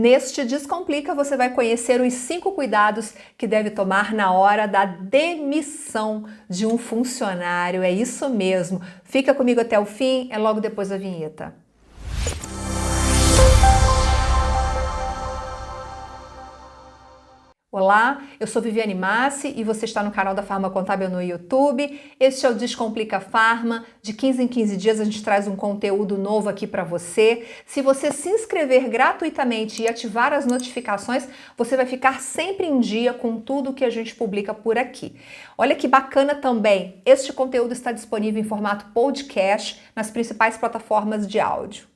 Neste Descomplica, você vai conhecer os 5 cuidados que deve tomar na hora da demissão de um funcionário. É isso mesmo. Fica comigo até o fim, é logo depois da vinheta. Olá, eu sou Viviane Massi e você está no canal da Farma Contábil no YouTube. Este é o Descomplica Farma. De 15 em 15 dias a gente traz um conteúdo novo aqui para você. Se você se inscrever gratuitamente e ativar as notificações, você vai ficar sempre em dia com tudo que a gente publica por aqui. Olha que bacana também, este conteúdo está disponível em formato podcast nas principais plataformas de áudio.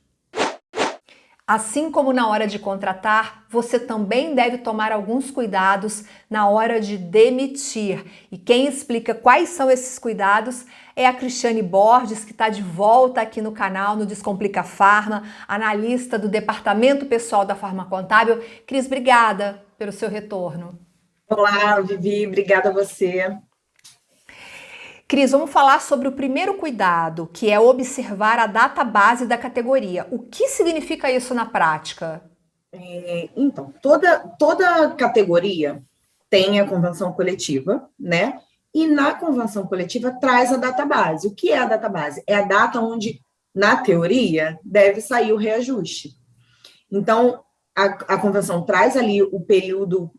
Assim como na hora de contratar, você também deve tomar alguns cuidados na hora de demitir. E quem explica quais são esses cuidados é a Cristiane Borges, que está de volta aqui no canal, no Descomplica Farma, analista do Departamento Pessoal da Farma Contábil. Cris, obrigada pelo seu retorno. Olá, Vivi, obrigada a você. Cris, vamos falar sobre o primeiro cuidado, que é observar a data base da categoria. O que significa isso na prática? Então, toda categoria tem a convenção coletiva, né? E na convenção coletiva traz a data base. O que é a data base? É a data onde, na teoria, deve sair o reajuste. Então, a convenção traz ali o período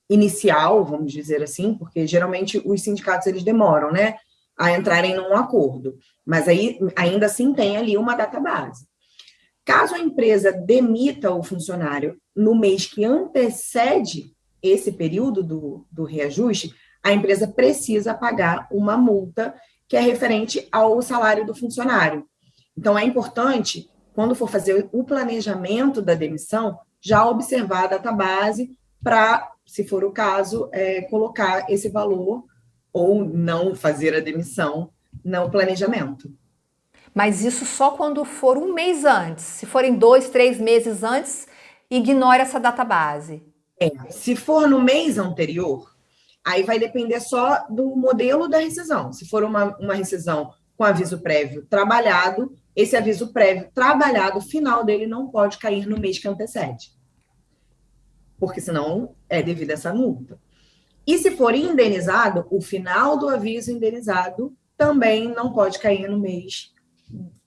inicial, vamos dizer assim, porque geralmente os sindicatos eles demoram, né, a entrarem num acordo, mas aí ainda assim tem ali uma data base. Caso a empresa demita o funcionário no mês que antecede esse período do reajuste, a empresa precisa pagar uma multa que é referente ao salário do funcionário. Então, é importante, quando for fazer o planejamento da demissão, já observar a data base para, se for o caso, colocar esse valor ou não fazer a demissão no planejamento. Mas isso só quando for um mês antes. Se forem 2, 3 meses antes, ignore essa data base. Se for no mês anterior, aí vai depender só do modelo da rescisão. Se for uma rescisão com aviso prévio trabalhado, esse aviso prévio trabalhado, o final dele não pode cair no mês que antecede, porque senão é devido a essa multa. E se for indenizado, o final do aviso indenizado também não pode cair no mês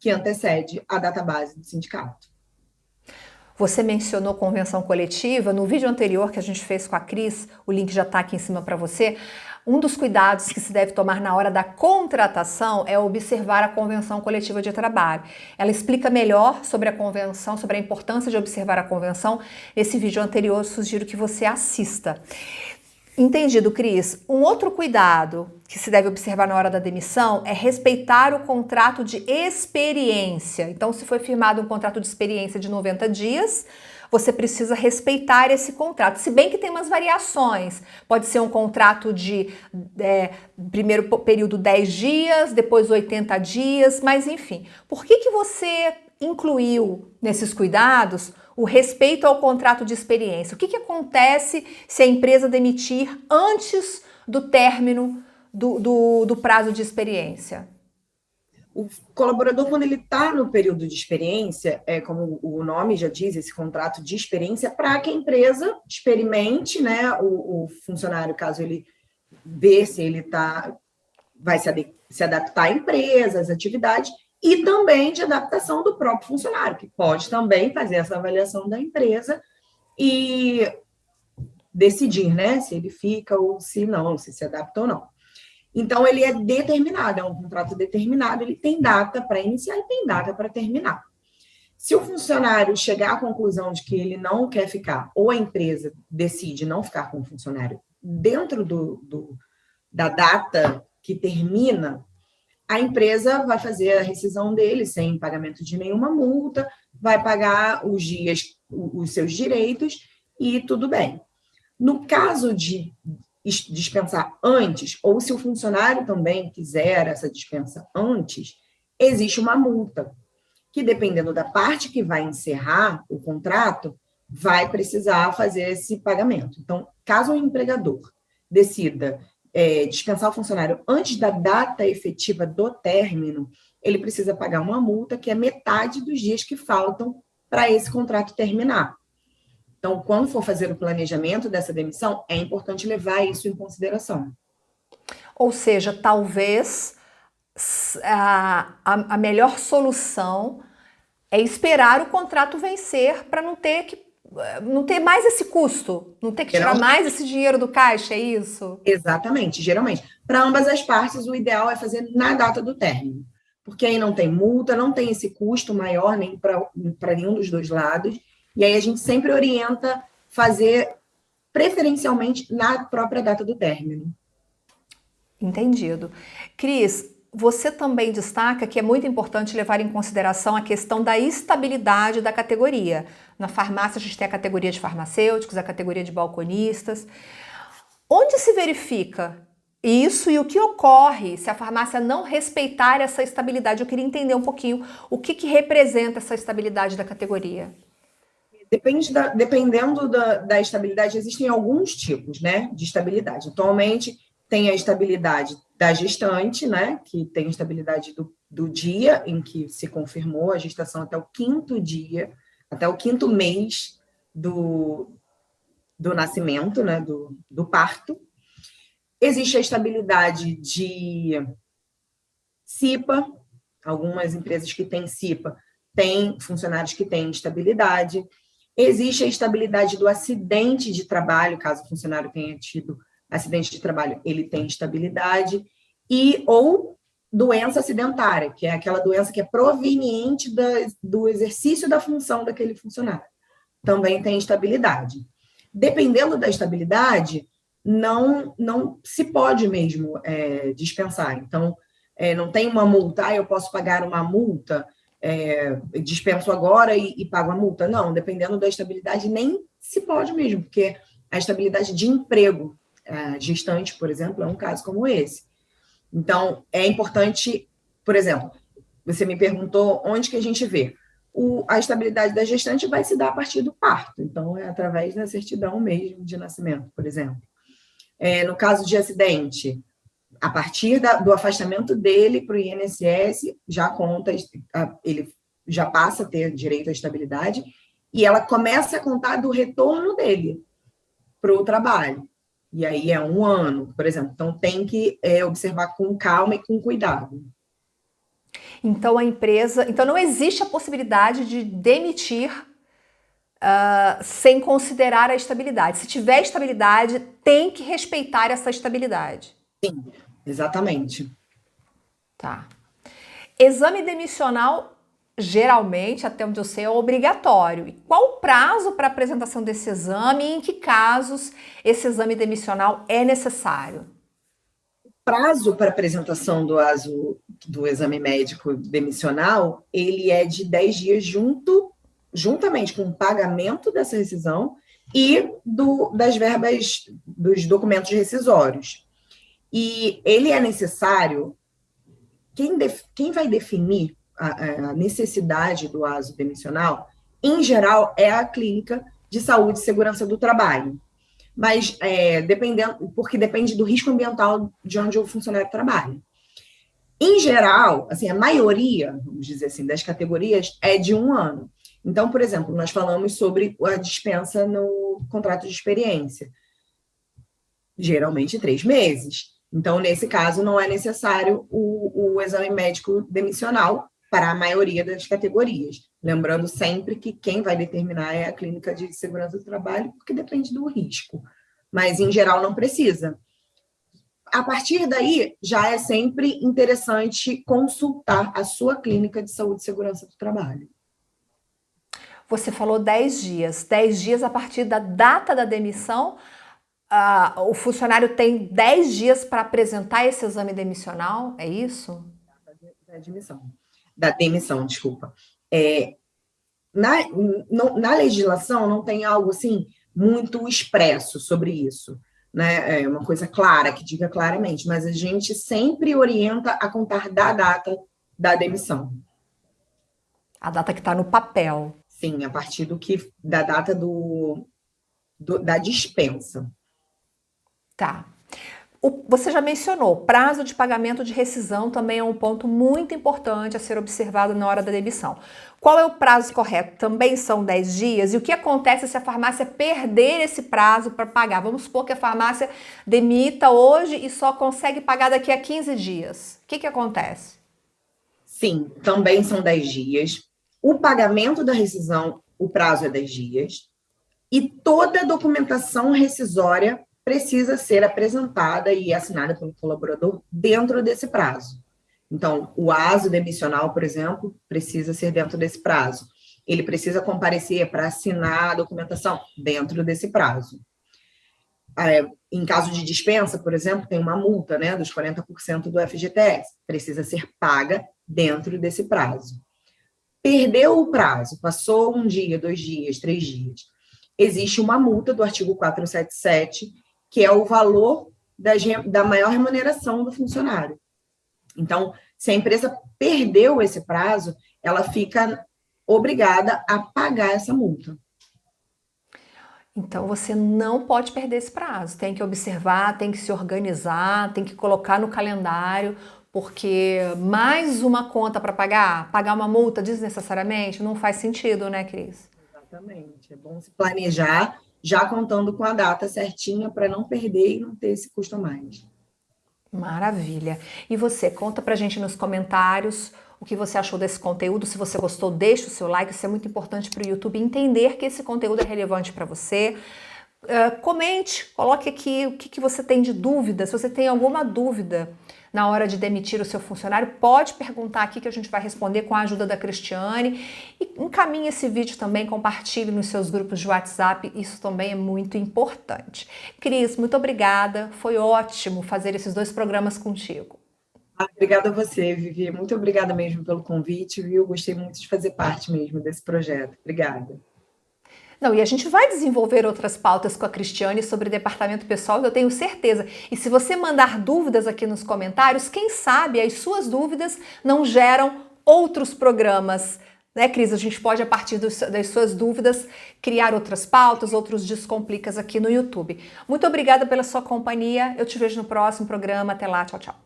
que antecede a data base do sindicato. Você mencionou convenção coletiva. No vídeo anterior que a gente fez com a Cris, o link já está aqui em cima para você. Um dos cuidados que se deve tomar na hora da contratação é observar a convenção coletiva de trabalho. Ela explica melhor sobre a convenção, sobre a importância de observar a convenção. Esse vídeo anterior eu sugiro que você assista. Entendido, Cris. Um outro cuidado que se deve observar na hora da demissão é respeitar o contrato de experiência. Então, se foi firmado um contrato de experiência de 90 dias, você precisa respeitar esse contrato. Se bem que tem umas variações. Pode ser um contrato de primeiro período 10 dias, depois 80 dias, mas enfim. Por que você incluiu nesses cuidados o respeito ao contrato de experiência? O que acontece se a empresa demitir antes do término do prazo de experiência? O colaborador, quando ele está no período de experiência, como o nome já diz, esse contrato de experiência, para que a empresa experimente, né, o funcionário, caso ele vê se ele vai se adaptar à empresa, às atividades, e também de adaptação do próprio funcionário, que pode também fazer essa avaliação da empresa e decidir, né, se ele fica ou se não, se adapta ou não. Então, ele é determinado, é um contrato determinado, ele tem data para iniciar e tem data para terminar. Se o funcionário chegar à conclusão de que ele não quer ficar, ou a empresa decide não ficar com o funcionário dentro da data que termina, a empresa vai fazer a rescisão dele sem pagamento de nenhuma multa, vai pagar os dias, os seus direitos e tudo bem. No caso de dispensar antes, ou se o funcionário também quiser essa dispensa antes, existe uma multa, que dependendo da parte que vai encerrar o contrato, vai precisar fazer esse pagamento. Então, caso o empregador decida dispensar o funcionário antes da data efetiva do término, ele precisa pagar uma multa que é metade dos dias que faltam para esse contrato terminar. Então, quando for fazer o planejamento dessa demissão, é importante levar isso em consideração. Ou seja, talvez a melhor solução é esperar o contrato vencer para não ter mais esse custo, não ter que tirar mais esse dinheiro do caixa, é isso? Exatamente, geralmente. Para ambas as partes, o ideal é fazer na data do término, porque aí não tem multa, não tem esse custo maior nem para nenhum dos dois lados, e aí a gente sempre orienta fazer preferencialmente na própria data do término. Entendido. Cris, você também destaca que é muito importante levar em consideração a questão da estabilidade da categoria. Na farmácia, a gente tem a categoria de farmacêuticos, a categoria de balconistas. Onde se verifica isso e o que ocorre se a farmácia não respeitar essa estabilidade? Eu queria entender um pouquinho o que representa essa estabilidade da categoria. Dependendo da estabilidade, existem alguns tipos, né, de estabilidade. Atualmente, tem a estabilidade da gestante, né, que tem a estabilidade do dia em que se confirmou a gestação até o 5º dia, até o 5º mês do nascimento, né, do parto. Existe a estabilidade de CIPA, algumas empresas que têm CIPA têm funcionários que têm estabilidade. Existe a estabilidade do acidente de trabalho, caso o funcionário tenha tido acidente de trabalho, ele tem estabilidade, ou doença acidentária, que é aquela doença que é proveniente do exercício da função daquele funcionário. Também tem estabilidade. Dependendo da estabilidade, não se pode mesmo dispensar. Então, não tem uma multa, eu posso pagar uma multa, dispenso agora e pago a multa. Não, dependendo da estabilidade, nem se pode mesmo, porque a estabilidade de emprego, gestante, por exemplo, é um caso como esse. Então, é importante, por exemplo, você me perguntou onde que a gente vê. A estabilidade da gestante vai se dar a partir do parto, então é através da certidão mesmo de nascimento, por exemplo. No caso de acidente, a partir do afastamento dele para o INSS, já conta, ele já passa a ter direito à estabilidade, e ela começa a contar do retorno dele para o trabalho. E aí é 1 ano, por exemplo. Então, tem que observar com calma e com cuidado. Então, não existe a possibilidade de demitir sem considerar a estabilidade. Se tiver estabilidade, tem que respeitar essa estabilidade. Sim, exatamente. Tá. Exame demissional, geralmente, até onde eu sei, é obrigatório. E qual o prazo para apresentação desse exame e em que casos esse exame demissional é necessário? O prazo para apresentação do exame médico demissional, ele é de 10 dias juntamente com o pagamento dessa rescisão e das verbas dos documentos rescisórios. E ele é necessário, quem vai definir a necessidade do aso demissional, em geral, é a clínica de saúde e segurança do trabalho. Mas porque depende do risco ambiental de onde o funcionário trabalha. Em geral, assim, a maioria, vamos dizer assim, das categorias é de 1 ano. Então, por exemplo, nós falamos sobre a dispensa no contrato de experiência. Geralmente 3 meses. Então, nesse caso, não é necessário o exame médico demissional para a maioria das categorias. Lembrando sempre que quem vai determinar é a clínica de segurança do trabalho, porque depende do risco. Mas, em geral, não precisa. A partir daí, já é sempre interessante consultar a sua clínica de saúde e segurança do trabalho. Você falou 10 dias. 10 dias a partir da data da demissão, o funcionário tem 10 dias para apresentar esse exame demissional, é isso? Da demissão, desculpa. Na legislação não tem algo assim muito expresso sobre isso, né? É uma coisa clara, que diga claramente, mas a gente sempre orienta a contar da data da demissão. A data que está no papel. Sim, a partir da data da dispensa. Tá. Você já mencionou, prazo de pagamento de rescisão também é um ponto muito importante a ser observado na hora da demissão. Qual é o prazo correto? Também são 10 dias? E o que acontece se a farmácia perder esse prazo para pagar? Vamos supor que a farmácia demita hoje e só consegue pagar daqui a 15 dias. O que acontece? Sim, também são 10 dias. O pagamento da rescisão, o prazo é 10 dias. E toda a documentação rescisória precisa ser apresentada e assinada pelo colaborador dentro desse prazo. Então, o aso demissional, por exemplo, precisa ser dentro desse prazo. Ele precisa comparecer para assinar a documentação dentro desse prazo. Em caso de dispensa, por exemplo, tem uma multa, né, dos 40% do FGTS. Precisa ser paga dentro desse prazo. Perdeu o prazo, passou 1 dia, 2 dias, 3 dias. Existe uma multa do artigo 477, que é o valor da maior remuneração do funcionário. Então, se a empresa perdeu esse prazo, ela fica obrigada a pagar essa multa. Então, você não pode perder esse prazo. Tem que observar, tem que se organizar, tem que colocar no calendário, porque mais uma conta para pagar uma multa desnecessariamente, não faz sentido, né, Cris? Exatamente. É bom se planejar, já contando com a data certinha para não perder e não ter esse custo a mais. Maravilha. E você, conta pra gente nos comentários o que você achou desse conteúdo. Se você gostou, deixa o seu like, isso é muito importante para o YouTube entender que esse conteúdo é relevante para você. Comente, coloque aqui o que você tem de dúvida. Se você tem alguma dúvida na hora de demitir o seu funcionário, pode perguntar aqui que a gente vai responder com a ajuda da Cristiane. E encaminhe esse vídeo também, compartilhe nos seus grupos de WhatsApp, isso também é muito importante. Cris, muito obrigada, foi ótimo fazer esses 2 programas contigo. Obrigada a você, Vivi. Muito obrigada mesmo pelo convite, viu? Gostei muito de fazer parte mesmo desse projeto. Obrigada. Não, e a gente vai desenvolver outras pautas com a Cristiane sobre departamento pessoal, eu tenho certeza. E se você mandar dúvidas aqui nos comentários, quem sabe as suas dúvidas não geram outros programas, né, Cris? A gente pode, a partir das suas dúvidas, criar outras pautas, outros Descomplicas aqui no YouTube. Muito obrigada pela sua companhia. Eu te vejo no próximo programa. Até lá. Tchau, tchau.